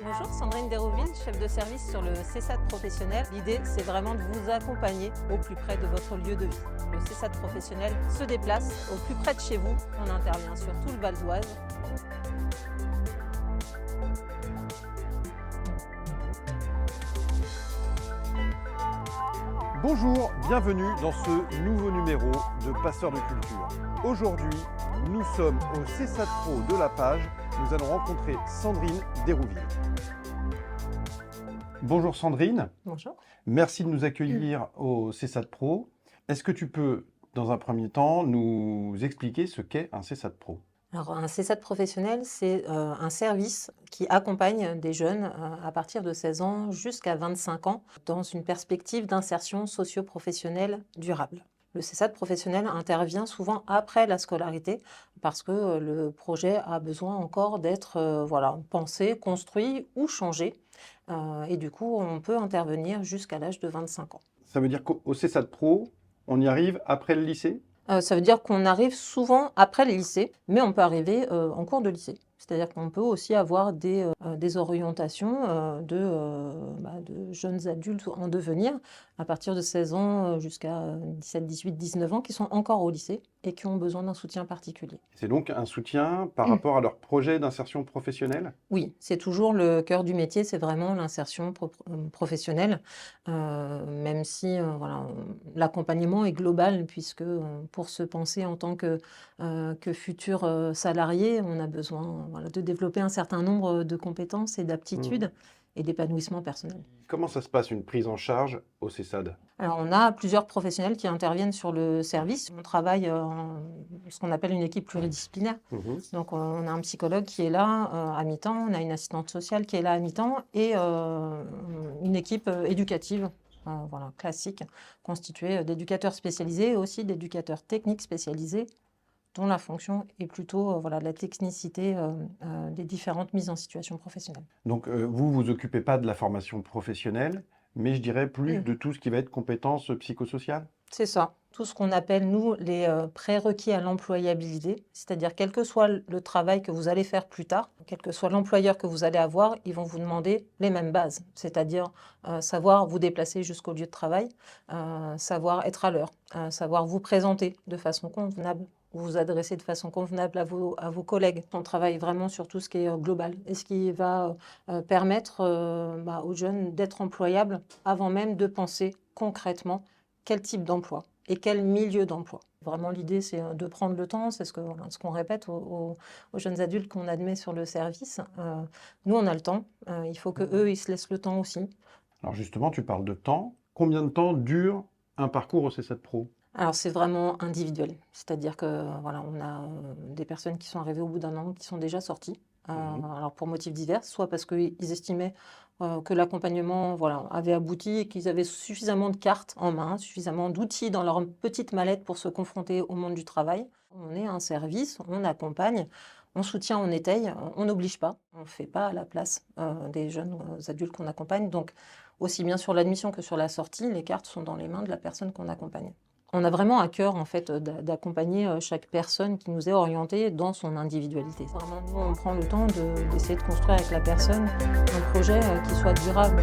Bonjour, Sandrine Dérouville, chef de service sur le CESAD professionnel. L'idée, c'est vraiment de vous accompagner au plus près de votre lieu de vie. Le CESAD professionnel se déplace au plus près de chez vous. On intervient sur tout le Val d'Oise. Bonjour, bienvenue dans ce nouveau numéro de Passeurs de Culture. Aujourd'hui, nous sommes au CESAD Pro de La Page. Nous allons rencontrer Sandrine Dérouville. Bonjour Sandrine. Bonjour. Merci de nous accueillir au CESAD Pro. Est-ce que tu peux, dans un premier temps, nous expliquer ce qu'est un CESAD Pro ? Alors, un CESAD professionnel, c'est un service qui accompagne des jeunes à partir de 16 ans jusqu'à 25 ans dans une perspective d'insertion socio-professionnelle durable. Le CESAD professionnel intervient souvent après la scolarité parce que le projet a besoin encore d'être pensé, construit ou changé. Et du coup, on peut intervenir jusqu'à l'âge de 25 ans. Ça veut dire qu'au CESAD Pro, on y arrive après le lycée ? Ça veut dire qu'on arrive souvent après le lycée, mais on peut arriver en cours de lycée. C'est-à-dire qu'on peut aussi avoir des orientations de jeunes adultes en devenir, à partir de 16 ans jusqu'à 17, 18, 19 ans, qui sont encore au lycée et qui ont besoin d'un soutien particulier. C'est donc un soutien par rapport à leur projet d'insertion professionnelle ? Oui, c'est toujours le cœur du métier, c'est vraiment l'insertion professionnelle, même si l'accompagnement est global, puisque pour se penser en tant que futur salarié, on a besoin de développer un certain nombre de compétences et d'aptitudes et d'épanouissement personnel. Comment ça se passe une prise en charge au CESAD ? Alors, on a plusieurs professionnels qui interviennent sur le service. On travaille en ce qu'on appelle une équipe pluridisciplinaire. Donc, on a un psychologue qui est là à mi-temps, on a une assistante sociale qui est là à mi-temps et une équipe éducative classique, constituée d'éducateurs spécialisés et aussi d'éducateurs techniques spécialisés, dont la fonction est plutôt de la technicité des différentes mises en situation professionnelle. Donc, vous vous occupez pas de la formation professionnelle, mais je dirais plus de tout ce qui va être compétences psychosociales ? C'est ça. Tout ce qu'on appelle, nous, les prérequis à l'employabilité, c'est-à-dire quel que soit le travail que vous allez faire plus tard, quel que soit l'employeur que vous allez avoir, ils vont vous demander les mêmes bases, c'est-à-dire savoir vous déplacer jusqu'au lieu de travail, savoir être à l'heure, savoir vous présenter de façon convenable, vous adresser de façon convenable à vos collègues. On travaille vraiment sur tout ce qui est global et ce qui va permettre aux jeunes d'être employables avant même de penser concrètement quel type d'emploi et quel milieu d'emploi. Vraiment, l'idée, c'est de prendre le temps, c'est ce qu'on répète aux jeunes adultes qu'on admet sur le service. Nous, on a le temps, il faut qu'eux, ils se laissent le temps aussi. Alors justement, tu parles de temps. Combien de temps dure un parcours au CESAD Pro ? Alors, c'est vraiment individuel, c'est-à-dire que on a des personnes qui sont arrivées au bout d'un an, qui sont déjà sorties. Alors pour motifs divers, soit parce qu'ils estimaient que l'accompagnement avait abouti et qu'ils avaient suffisamment de cartes en main, suffisamment d'outils dans leur petite mallette pour se confronter au monde du travail. On est un service, on accompagne, on soutient, on étaye, on n'oblige pas, on ne fait pas à la place des jeunes adultes qu'on accompagne. Donc aussi bien sur l'admission que sur la sortie, les cartes sont dans les mains de la personne qu'on accompagne. On a vraiment à cœur en fait d'accompagner chaque personne qui nous est orientée dans son individualité. Vraiment, nous, on prend le temps d'essayer de construire avec la personne un projet qui soit durable.